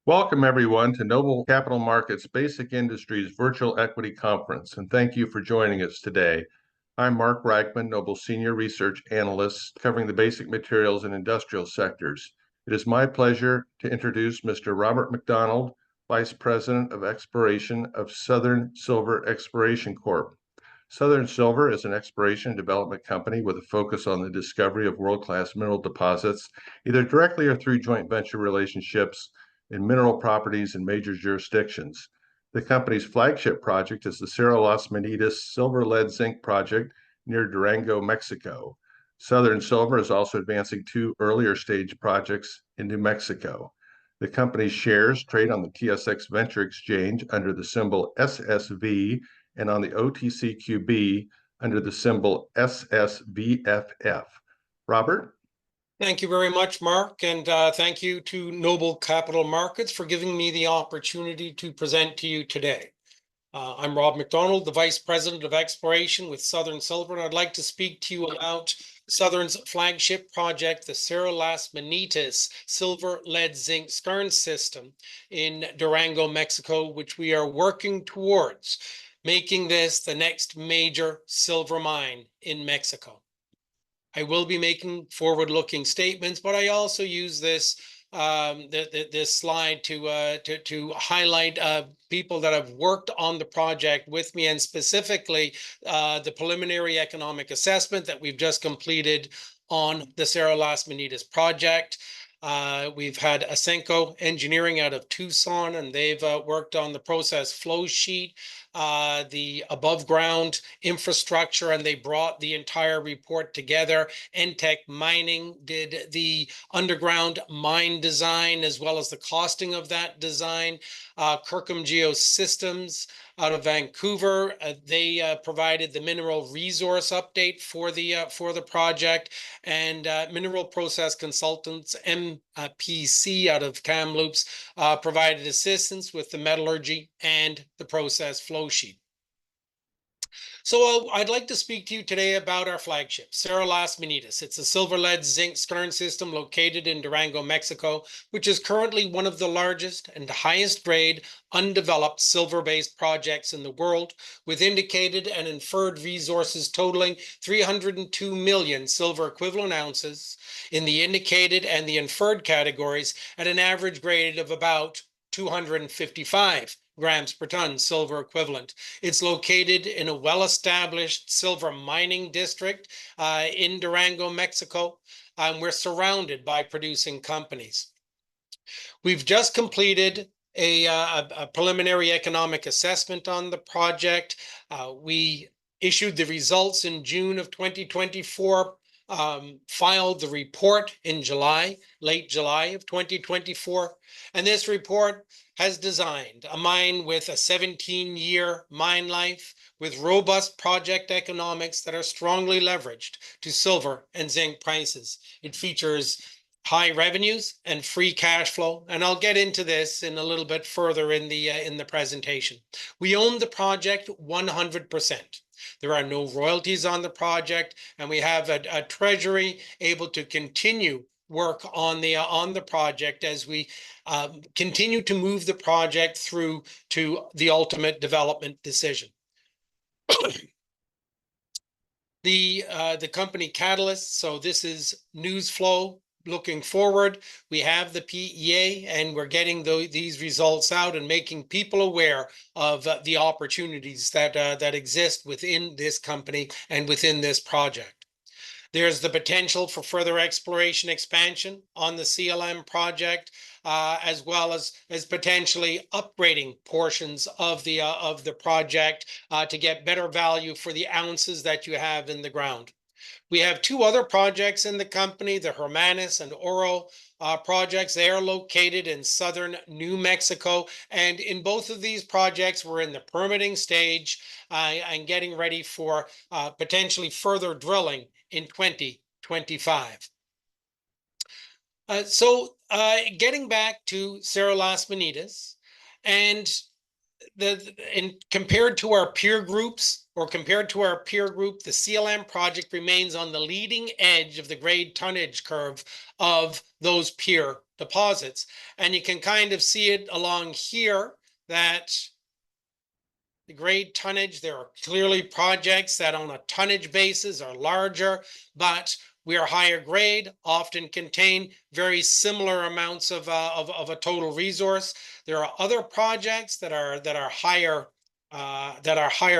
Welcome, everyone, to Noble Capital Markets Basic Industries Virtual Equity Conference, and thank you for joining us today. I'm Mark Reichman, Noble Senior Research Analyst covering the basic materials and industrial sectors. It is my pleasure to introduce Mr. Robert McDonald, Vice President of Exploration of Southern Silver Exploration Corp. Southern Silver is an exploration and development company with a focus on the discovery of world-class mineral deposits, either directly or through joint venture relationships in mineral properties in major jurisdictions. The company's flagship project is the Cerro Las Minitas silver-lead-zinc project near Durango, Mexico. Southern Silver is also advancing two earlier stage projects in New Mexico. The company's shares trade on the TSX Venture Exchange under the symbol SSV and on the OTCQB under the symbol SSVFF. Robert? Thank you very much, Mark, and thank you to Noble Capital Markets for giving me the opportunity to present to you today. I'm Rob McDonald, the Vice President of Exploration with Southern Silver, and I'd like to speak to you about Southern's flagship project, the Cerro Las Minitas silver-lead-zinc skarn system in Durango, Mexico, which we are working towards making this the next major silver mine in Mexico. I will be making forward-looking statements, but I also use this this slide to highlight people that have worked on the project with me, and specifically the preliminary economic assessment that we've just completed on the Cerro Las Minitas project. We've had Asenco Engineering out of Tucson, and they've worked on the process flow sheet, the above ground infrastructure, and they brought the entire report together. Entech Mining did the underground mine design as well as the costing of that design. Kirkham Geosystems out of Vancouver, they provided the mineral resource update for the project, and Mineral Process Consultants MPC out of Kamloops provided assistance with the metallurgy and the process flow sheet. So I'd like to speak to you today about our flagship, Cerro Las Minitas. It's a silver-lead-zinc skarn system located in Durango, Mexico, which is currently one of the largest and highest grade undeveloped silver-based projects in the world, with indicated and inferred resources totaling 302 million silver equivalent ounces in the indicated and the inferred categories at an average grade of about 255 grams per ton silver equivalent. It's located in a well-established silver mining district in Durango, Mexico. We're surrounded by producing companies. We've just completed a preliminary economic assessment on the project. We issued the results in June of 2024, filed the report in late July of 2024, and this report has designed a mine with a 17-year mine life with robust project economics that are strongly leveraged to silver and zinc prices. It features high revenues and free cash flow, and I'll get into this in a little bit further in the presentation. We own the project 100%. There are no royalties on the project, and we have a treasury able to continue work on the project as we continue to move the project through to the ultimate development decision. The company catalyst. So this is news flow. Looking forward, we have the PEA, and we're getting these results out and making people aware of the opportunities that exist within this company and within this project. There's the potential for further exploration expansion on the CLM project, as well as potentially upgrading portions of the project to get better value for the ounces that you have in the ground. We have two other projects in the company, the Hermanis and Oro projects. They are located in southern New Mexico, and in both of these projects, we're in the permitting stage and getting ready for potentially further drilling in 2025. Getting back to Cerro Las Minitas, and compared to our peer groups, the CLM project remains on the leading edge of the grade tonnage curve of those peer deposits. And you can kind of see it along here that the grade tonnage, there are clearly projects that on a tonnage basis are larger, but we are higher grade, often contain very similar amounts of a total resource. There are other projects that are higher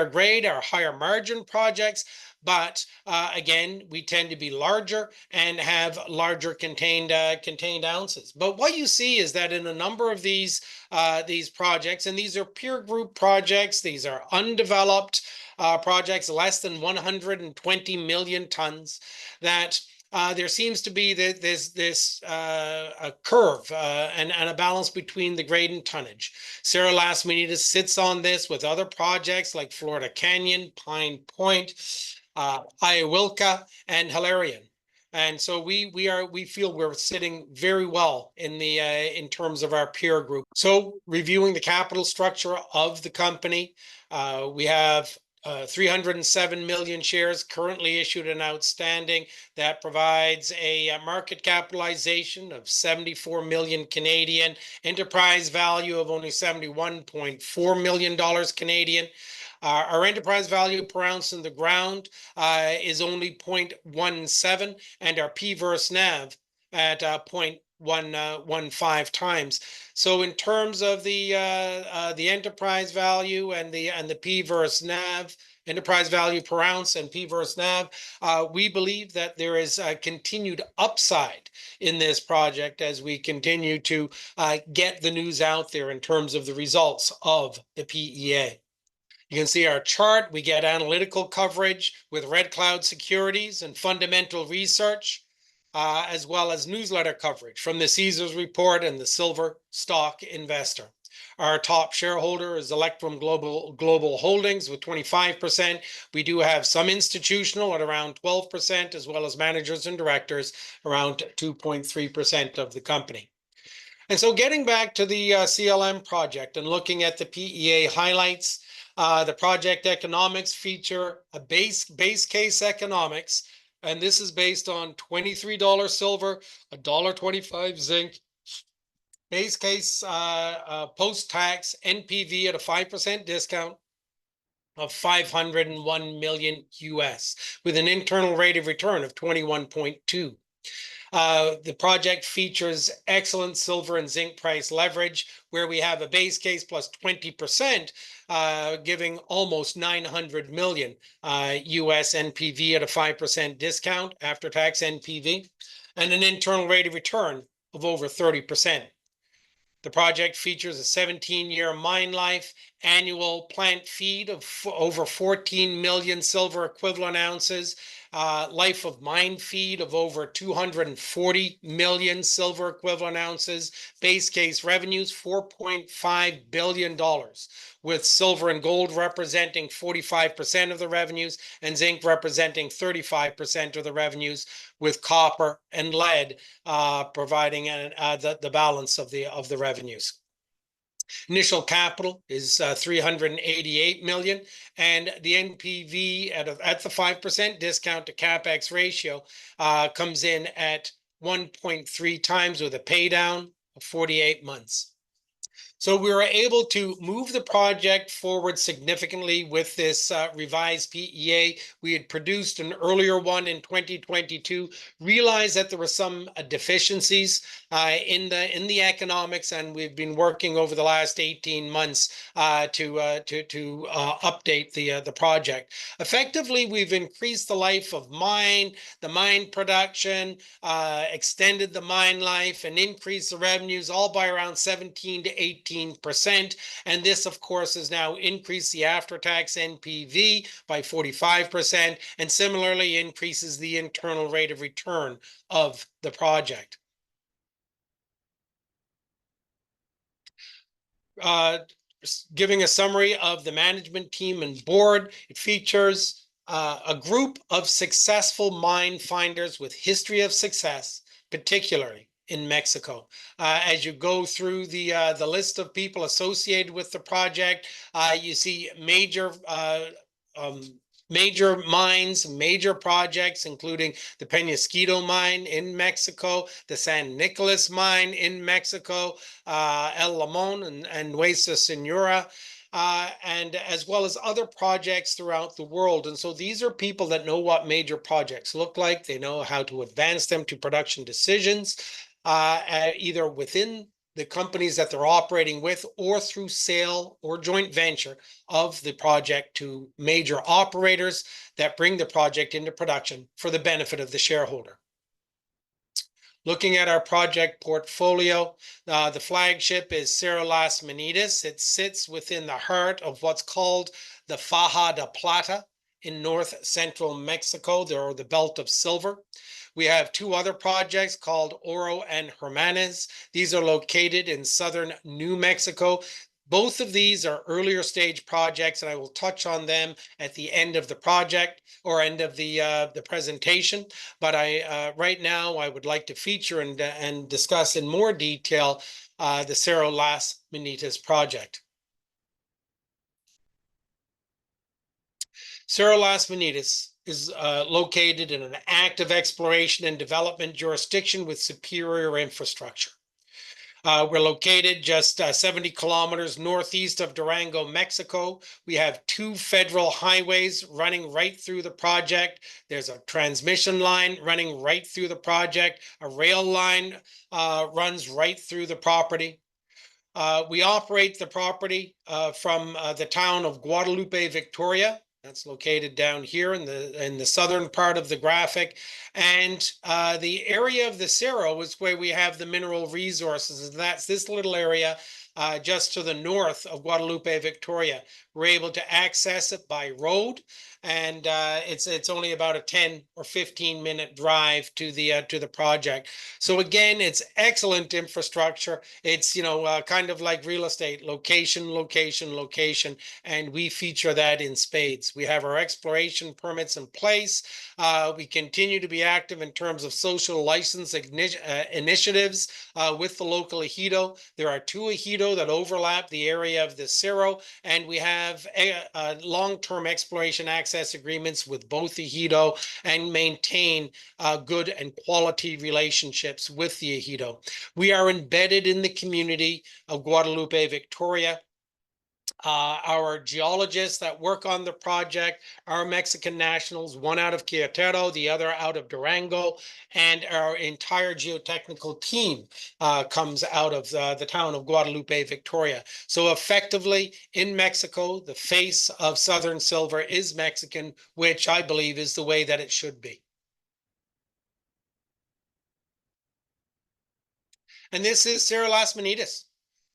grade, are higher margin projects, but again, we tend to be larger and have larger contained ounces. But what you see is that in a number of these projects, and these are peer group projects, these are undeveloped projects, less than 120 million tons, that there seems to be this a curve and a balance between the grade and tonnage. Cerro Las Minitas sits on this with other projects like Florida Canyon, Pine Point, Iowilca, and Hilarion. And so we feel we're sitting very well in terms of our peer group. So reviewing the capital structure of the company, we have 307 million shares currently issued and outstanding. That provides a market capitalization of 74 million Canadian, enterprise value of only $71.4 million Canadian. Our enterprise value per ounce in the ground is only 0.17, and our P versus NAV at 0.115 times. So in terms of the enterprise value and the P versus NAV, enterprise value per ounce and P versus NAV, we believe that there is a continued upside in this project as we continue to get the news out there in terms of the results of the PEA. You can see our chart. We get analytical coverage with Red Cloud Securities and fundamental research, as well as newsletter coverage from the Caesars Report and the Silver Stock Investor. Our top shareholder is Electrum Global Holdings with 25%. We do have some institutional at around 12%, as well as managers and directors around 2.3% of the company. And so getting back to the CLM project and looking at the PEA highlights, the project economics feature a base case economics, and this is based on $23 silver, $1.25 zinc, base case post-tax NPV at a 5% discount of 501 million US, with an internal rate of return of 21.2. The project features excellent silver and zinc price leverage, where we have a base case plus 20%, giving almost 900 million US NPV at a 5% discount after tax NPV, and an internal rate of return of over 30%. The project features a 17-year mine life, annual plant feed of over 14 million silver equivalent ounces, life of mine feed of over 240 million silver equivalent ounces, base case revenues $4.5 billion, with silver and gold representing 45% of the revenues and zinc representing 35% of the revenues, with copper and lead providing the balance of the revenues. Initial capital is 388 million, and the NPV at the 5% discount to capex ratio comes in at 1.3 times with a pay down of 48 months. So we were able to move the project forward significantly with this revised PEA. We had produced an earlier one in 2022, realized that there were some deficiencies in the economics, and we've been working over the last 18 months to update the project. Effectively, we've increased the life of mine, the mine production, extended the mine life, and increased the revenues, all by around 17 to 18%. And this, of course, has now increased the after-tax NPV by 45%, and similarly increases the internal rate of return of the project. Giving a summary of the management team and board, it features a group of successful mine finders with history of success, particularly in Mexico. As you go through the list of people associated with the project, you see major major mines, major projects, including the Peñasquito mine in Mexico, the San Nicolas mine in Mexico, El Limon and Nuestra Senora, and as well as other projects throughout the world. And so these are people that know what major projects look like. They know how to advance them to production decisions, either within the companies that they're operating with or through sale or joint venture of the project to major operators that bring the project into production for the benefit of the shareholder. Looking at our project portfolio, the flagship is Cerro Las Minitas. It sits within the heart of what's called the Faja de Plata in north central Mexico, or the Belt of Silver. We have two other projects called Oro and Hermanes. These are located in southern New Mexico. Both of these are earlier stage projects, and I will touch on them at the end of the project or end of the presentation. But right now I would like to feature and discuss in more detail the Cerro Las Minitas project. Cerro Las Minitas is located in an active exploration and development jurisdiction with superior infrastructure. We're located just 70 kilometers northeast of Durango, Mexico. We have two federal highways running right through the project. There's a transmission line running right through the project. A rail line runs right through the property. We operate the property from the town of Guadalupe, Victoria. That's located down here in the southern part of the graphic. And the area of the Cerro is where we have the mineral resources. And that's this little area just to the north of Guadalupe, Victoria. We're able to access it by road. And it's only about a 10 or 15 minute drive to the project. So again, it's excellent infrastructure. It's kind of like real estate: location, location, location, and we feature that in spades. We have our exploration permits in place. We continue to be active in terms of social license initiatives with the local ejido. There are two ejido that overlap the area of the Cerro, and we have long-term exploration access agreements with both ejido and maintain good and quality relationships with the ejido. We are embedded in the community of Guadalupe, Victoria. Our geologists that work on the project are Mexican nationals, one out of Querétaro, the other out of Durango, and our entire geotechnical team comes out of the town of Guadalupe, Victoria. So effectively, in Mexico, the face of Southern Silver is Mexican, which I believe is the way that it should be. And this is Cerro Las Minitas.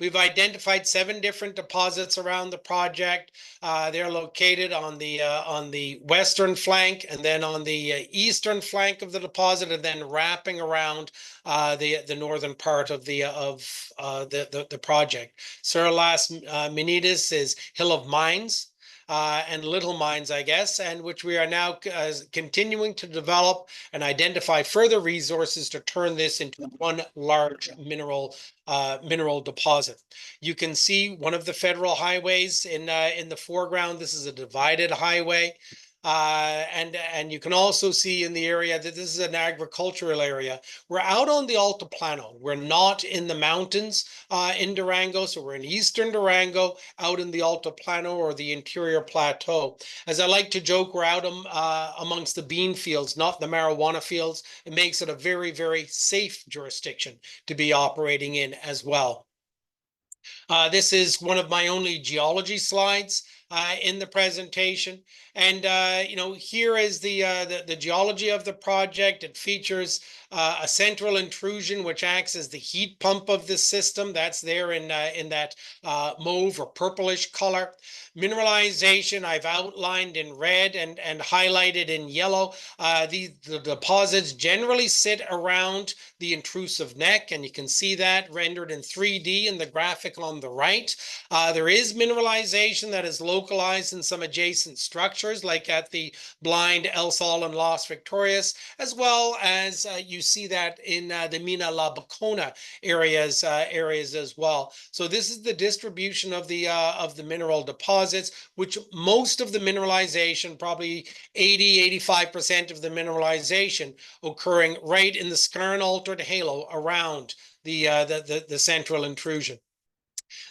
We've identified 7 different deposits around the project. They're located on the western flank, and then on the eastern flank of the deposit, and then wrapping around the northern part of the project. Cerro Las Minitas is Hill of Mines. And Little Mines, I guess, and which we are now continuing to develop and identify further resources to turn this into one large mineral deposit. You can see one of the federal highways in the foreground. This is a divided highway. And you can also see in the area that this is an agricultural area. We're out on the Altiplano. We're not in the mountains in Durango, so we're in eastern Durango, out in the Altiplano or the interior plateau. As I like to joke, we're out amongst the bean fields, not the marijuana fields. It makes it a very, very safe jurisdiction to be operating in as well. This is one of my only geology slides in the presentation. And, here is the geology of the project. It features a central intrusion, which acts as the heat pump of the system. That's there in that mauve or purplish color. Mineralization I've outlined in red and highlighted in yellow. The deposits generally sit around the intrusive neck, and you can see that rendered in 3D in the graphic on the right. There is mineralization that is located localized in some adjacent structures, like at the Blind, El Sol, and Los Victorias, as well as you see that in the Mina La Bacona areas as well. So this is the distribution of the mineral deposits, which most of the mineralization, probably 80-85% of the mineralization, occurring right in the skarn altered halo around the central intrusion.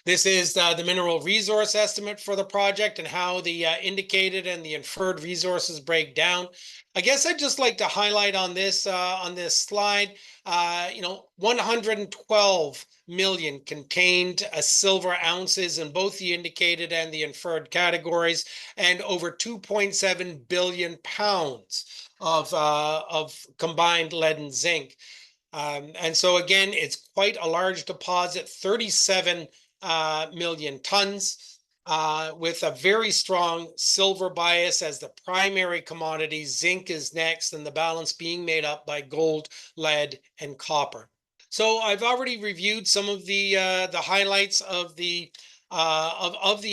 This is the mineral resource estimate for the project and how the indicated and the inferred resources break down. I guess I'd just like to highlight on this slide, 112 million contained silver ounces in both the indicated and the inferred categories, and over 2.7 billion pounds of combined lead and zinc. And so again, it's quite a large deposit, 37 million tons, with a very strong silver bias as the primary commodity. Zinc is next, and the balance being made up by gold, lead, and copper. So I've already reviewed some of the highlights of the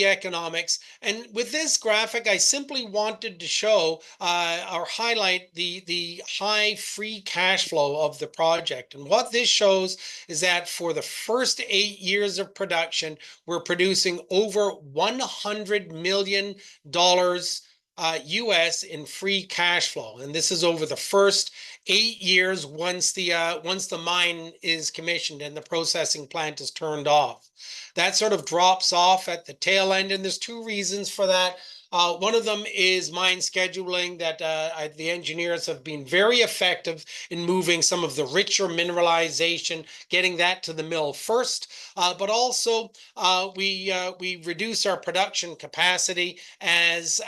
economics, and with this graphic, I simply wanted to show or highlight the high free cash flow of the project. And what this shows is that for the first 8 years of production, we're producing over $100 million US in free cash flow, and this is over the first 8 years once the mine is commissioned and the processing plant is turned off. That sort of drops off at the tail end, and there's two reasons for that. One of them is mine scheduling, that the engineers have been very effective in moving some of the richer mineralization, getting that to the mill first, but also we reduce our production capacity as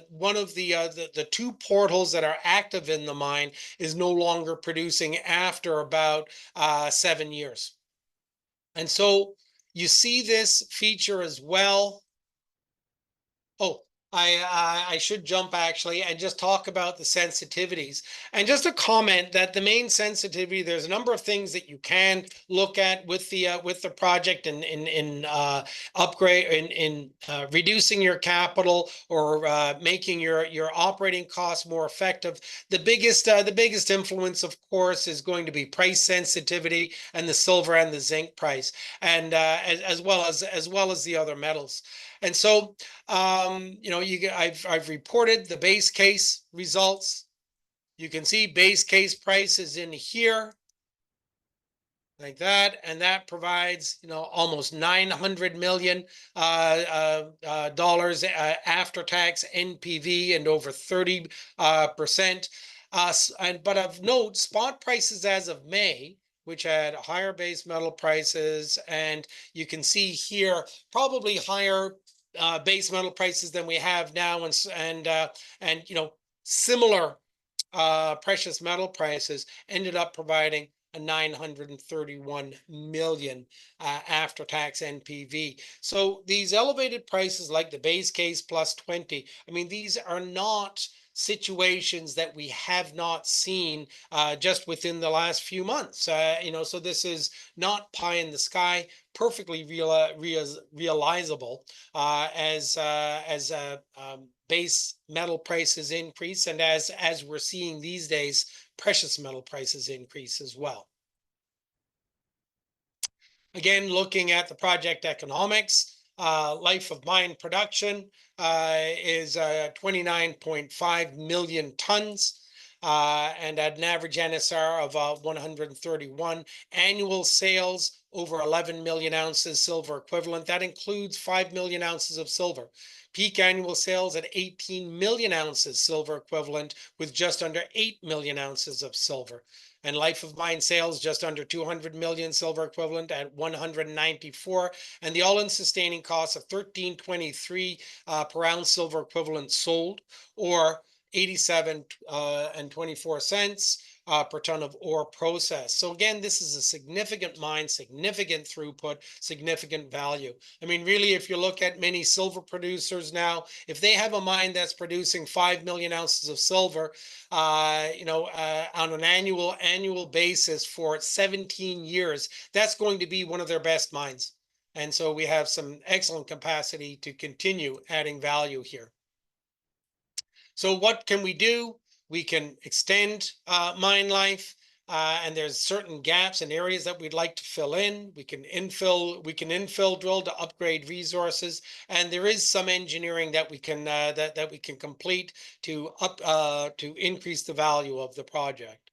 one of the two portals that are active in the mine is no longer producing after about 7 years. And so you see this feature as well. Oh, I should jump actually and just talk about the sensitivities. And just a comment that the main sensitivity, there's a number of things that you can look at with the project in upgrade in reducing your capital or making your operating costs more effective. The biggest influence, of course, is going to be price sensitivity and the silver and the zinc price, and as well as the other metals. And so, I've reported the base case results. You can see base case price is in here, like that, and that provides almost $900 million dollars after tax NPV and over 30%. But of note, spot prices as of May, which had higher base metal prices, and you can see here probably higher base metal prices than we have now, and similar precious metal prices, ended up providing a 931 million after tax NPV. So these elevated prices, like the base case plus 20, I mean, these are not situations that we have not seen just within the last few months. So this is not pie in the sky, perfectly realizable as base metal prices increase, and as we're seeing these days, precious metal prices increase as well. Again, looking at the project economics, life of mine production is 29.5 million tons, and at an average NSR of 131. Annual sales over 11 million ounces silver equivalent. That includes 5 million ounces of silver. Peak annual sales at 18 million ounces silver equivalent, with just under 8 million ounces of silver. And life of mine sales just under 200 million silver equivalent at 194, and the all-in sustaining costs of $13.23 per ounce silver equivalent sold, or 87.24 per ton of ore processed. So again, this is a significant mine, significant throughput, significant value. I mean, really, if you look at many silver producers now, if they have a mine that's producing 5 million ounces of silver, on an annual basis for 17 years, that's going to be one of their best mines. And so we have some excellent capacity to continue adding value here. So what can we do? We can extend mine life, and there's certain gaps and areas that we'd like to fill in. We can infill drill to upgrade resources, and there is some engineering that we can that we can complete to increase the value of the project.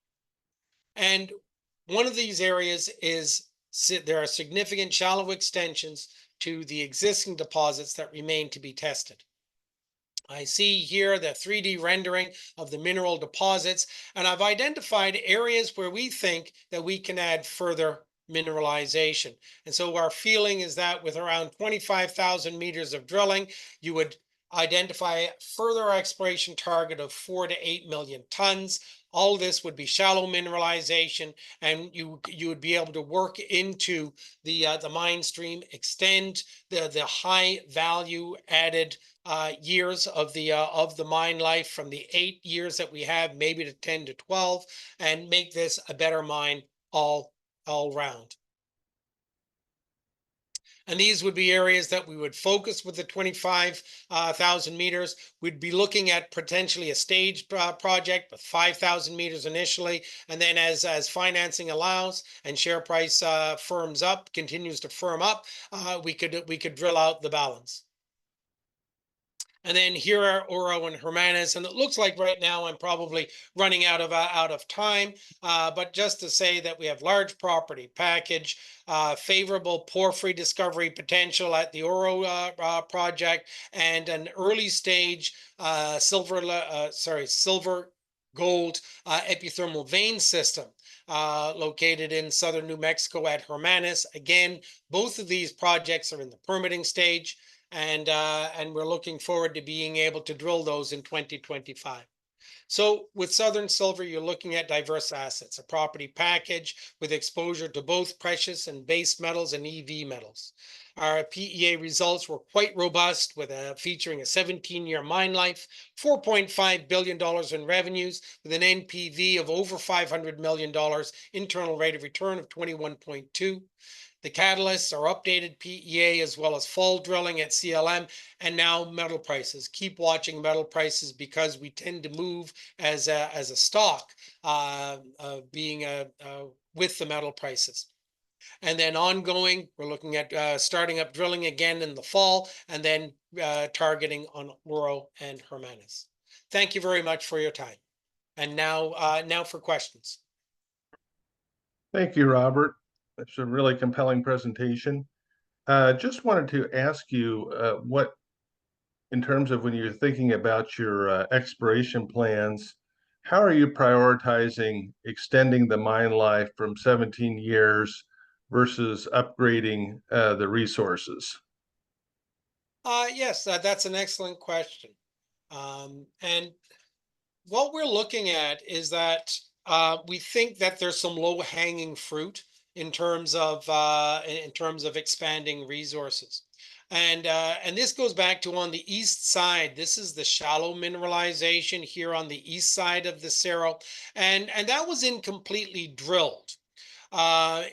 And one of these areas is there are significant shallow extensions to the existing deposits that remain to be tested. I see here the 3D rendering of the mineral deposits, and I've identified areas where we think that we can add further mineralization. And so our feeling is that with around 25,000 meters of drilling, you would identify further exploration target of 4 to 8 million tons. All this would be shallow mineralization, and you would be able to work into the mine stream, extend the high value added years of the mine life from the 8 years that we have, maybe to 10 to 12, and make this a better mine all round. And these would be areas that we would focus with the 25,000 meters. We'd be looking at potentially a staged project with 5,000 meters initially. And then as financing allows and share price continues to firm up, we could drill out the balance. And then here are Oro and Hermanas, and it looks like right now I'm probably running out of time. But just to say that we have large property package, favorable porphyry discovery potential at the Oro project, and an early stage silver gold epithermal vein system located in southern New Mexico at Hermanas. Again, both of these projects are in the permitting stage. And we're looking forward to being able to drill those in 2025. So with Southern Silver, you're looking at diverse assets, a property package with exposure to both precious and base metals and EV metals. Our PEA results were quite robust, with featuring a 17-year mine life, $4.5 billion in revenues, with an NPV of over $500 million, internal rate of return of 21.2. The catalysts are updated PEA as well as fall drilling at CLM, and now metal prices. Keep watching metal prices because we tend to move as a stock with the metal prices. And then ongoing, we're looking at starting up drilling again in the fall, and then targeting on Oro and Hermanas. Thank you very much for your time. And now for questions. Thank you, Robert. That's a really compelling presentation. Just wanted to ask you what, in terms of when you're thinking about your exploration plans, how are you prioritizing extending the mine life from 17 years versus upgrading the resources? Yes, that's an excellent question. And what we're looking at is that we think that there's some low-hanging fruit in terms of expanding resources, and this goes back to on the east side. This is the shallow mineralization here on the east side of the Cerro, and that was incompletely drilled. One,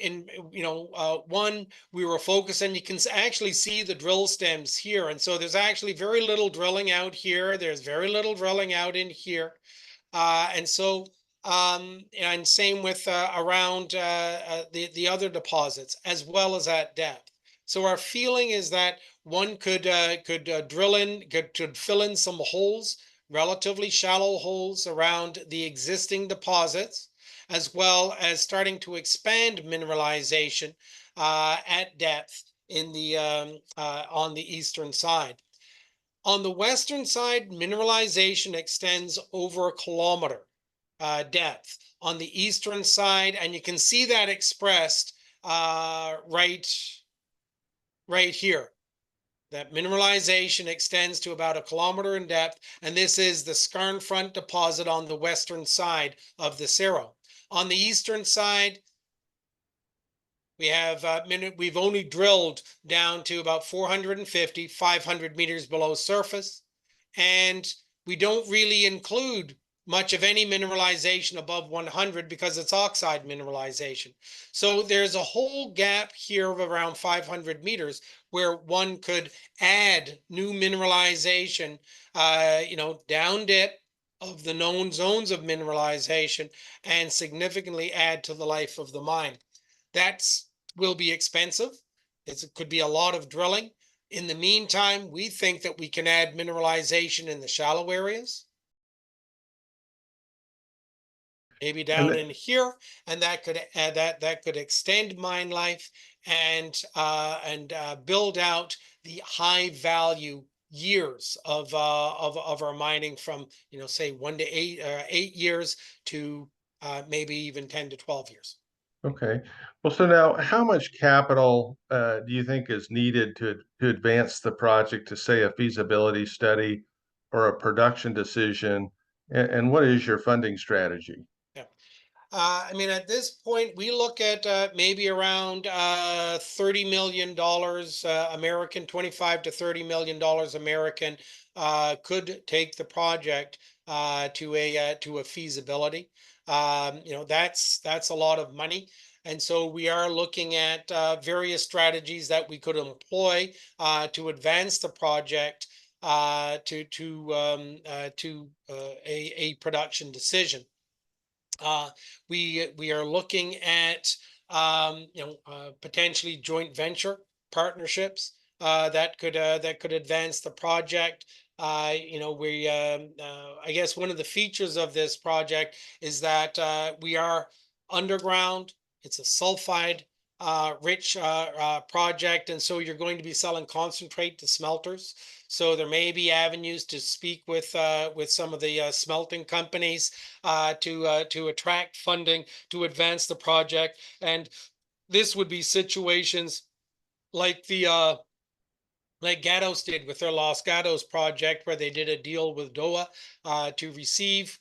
we were focused, and you can actually see the drill stems here, and so there's actually very little drilling out here. There's very little drilling out in here. And same with around the other deposits as well as at depth. So our feeling is that one could fill in some holes, relatively shallow holes around the existing deposits, as well as starting to expand mineralization at depth in the on the eastern side. On the western side, mineralization extends over a kilometer depth on the eastern side, and you can see that expressed right here. That mineralization extends to about a kilometer in depth, and this is the Skarn Front deposit on the western side of the Cerro. On the eastern side, we have we've only drilled down to about 450, 500 meters below surface, and we don't really include much of any mineralization above 100 because it's oxide mineralization. So there's a whole gap here of around 500 meters where one could add new mineralization, down dip of the known zones of mineralization and significantly add to the life of the mine. That's will be expensive. It could be a lot of drilling. In the meantime, we think that we can add mineralization in the shallow areas, maybe And down in here, and that could add that could extend mine life and build out the high value years of our mining from say 1 to 8 years to maybe even 10 to 12 years. okay. Well, so now how much capital do you think is needed to advance the project to say a feasibility study or a production decision? And what is your funding strategy? Yeah. I mean, at this point, we look at maybe around $30 million American, 25 to $30 million American could take the project to a feasibility. That's a lot of money. And so we are looking at various strategies that we could employ to advance the project to a production decision. We are looking at potentially joint venture partnerships that could advance the project. I guess one of the features of this project is that we are underground. It's a sulfide rich project, and so you're going to be selling concentrate to smelters. So there may be avenues to speak with some of the smelting companies to attract funding to advance the project, and this would be situations like like Gatos did with their Los Gatos project, where they did a deal with DOA to receive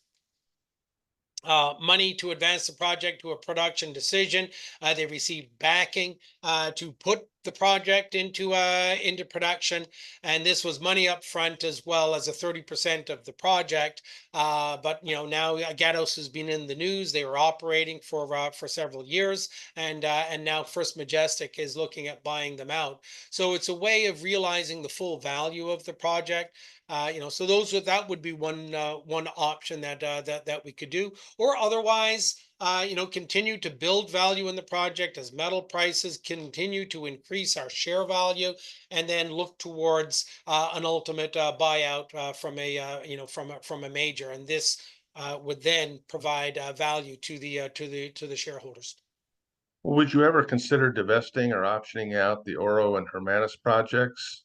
money to advance the project to a production decision. They received backing to put the project into production, and this was money up front as well as a 30% of the project. But now Gatos has been in the news. They were operating for several years, and now First Majestic is looking at buying them out. So it's a way of realizing the full value of the project. So that would be one option that we could do, or otherwise, continue to build value in the project as metal prices continue to increase our share value, and then look towards an ultimate buyout from a major, and this would then provide value to the shareholders. Would you ever consider divesting or optioning out the Oro and Hermanus projects?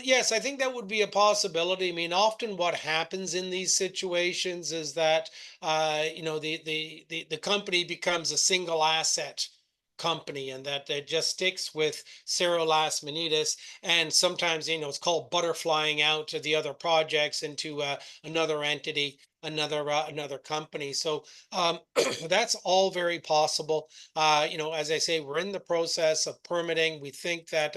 Yes, I think that would be a possibility. I mean, often what happens in these situations is that the company becomes a single asset company, and that it just sticks with Cerro Las Minitas, and sometimes it's called butterflying out to the other projects into another entity, another company. So that's all very possible. As I say, we're in the process of permitting. We think that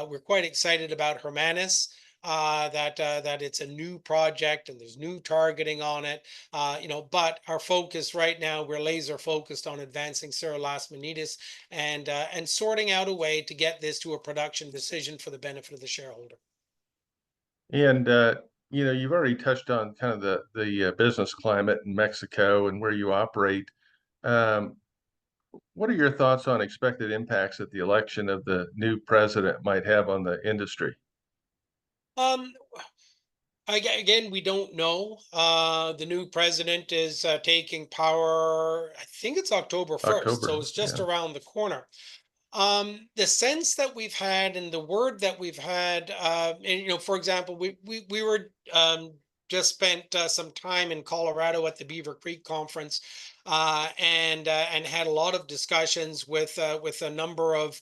we're quite excited about Hermanus, that it's a new project and there's new targeting on it. But our focus right now, we're laser focused on advancing Cerro Las Minitas and sorting out a way to get this to a production decision for the benefit of the shareholder. And you've already touched on kind of the business climate in Mexico and where you operate. Um, what are your thoughts on expected impacts that the election of the new president might have on the industry? Um, Again, we don't know. The new president is taking power, I think it's October 1st, so October, it's just yeah. around the corner. The sense that we've had and the word that we've had, and for example, we were just spent some time in Colorado at the Beaver Creek conference, and had a lot of discussions with a number of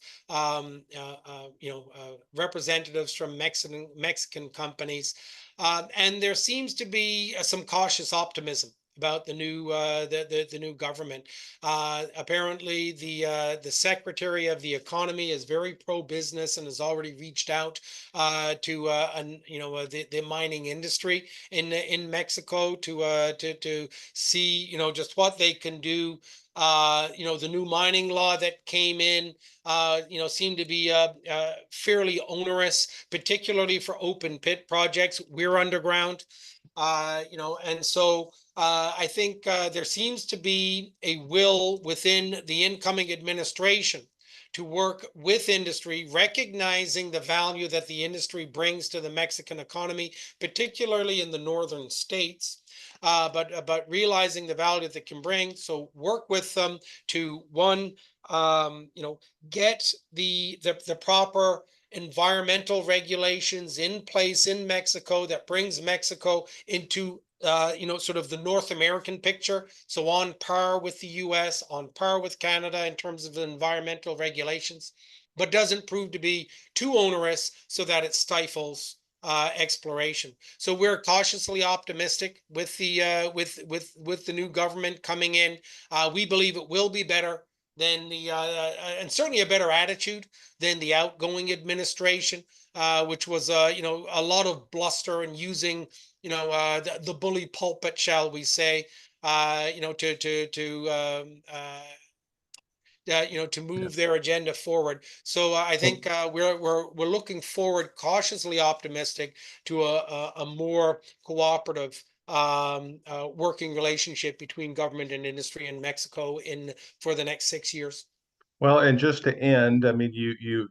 representatives from Mexican companies, and there seems to be some cautious optimism about the new government. Apparently, the Secretary of the Economy is very pro-business and has already reached out to the mining industry in Mexico to see just what they can do. The new mining law that came in seemed to be fairly onerous, particularly for open pit projects. We're underground, and so I think there seems to be a will within the incoming administration to work with industry, recognizing the value that the industry brings to the Mexican economy, particularly in the northern states. But realizing the value that they can bring, so work with them to one, get the proper environmental regulations in place in Mexico that brings Mexico into sort of the North American picture. So on par with the US, on par with Canada in terms of the environmental regulations, but doesn't prove to be too onerous so that it stifles exploration. So we're cautiously optimistic with the with the new government coming in. We believe it will be better than and certainly a better attitude than the outgoing administration, which was a lot of bluster and using the bully pulpit, shall we say, to move their agenda forward. So I think we're looking forward, cautiously optimistic, to a more cooperative working relationship between government and industry in Mexico for the next 6 years. Well, and just to end, I mean, you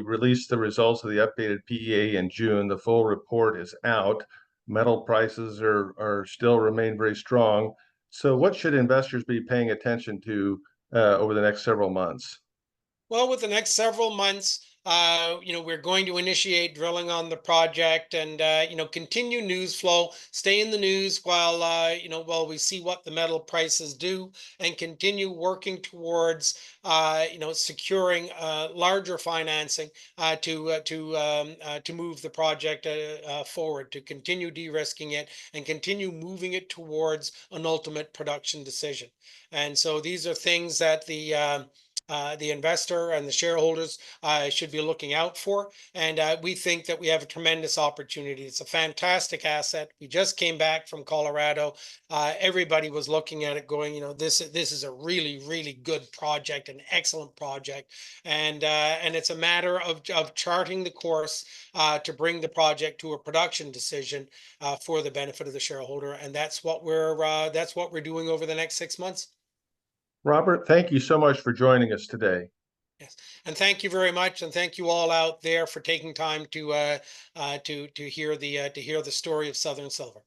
released the results of the updated PEA in June. The full report is out. Metal prices are still remain very strong. So what should investors be paying attention to over the next several months? Well, with the next several months, we're going to initiate drilling on the project and, continue news flow, stay in the news while we see what the metal prices do, and continue working towards, securing larger financing to move the project forward, to continue de-risking it and continue moving it towards an ultimate production decision. And so these are things that the investor and the shareholders should be looking out for. And we think that we have a tremendous opportunity. It's a fantastic asset. We just came back from Colorado. Everybody was looking at it going, this is a really, really good project, an excellent project. And it's a matter of charting the course to bring the project to a production decision for the benefit of the shareholder. And that's what we're doing over the next 6 months. Robert, thank you so much for joining us today. Yes, and thank you very much, and thank you all out there for taking time to hear the story of Southern Silver.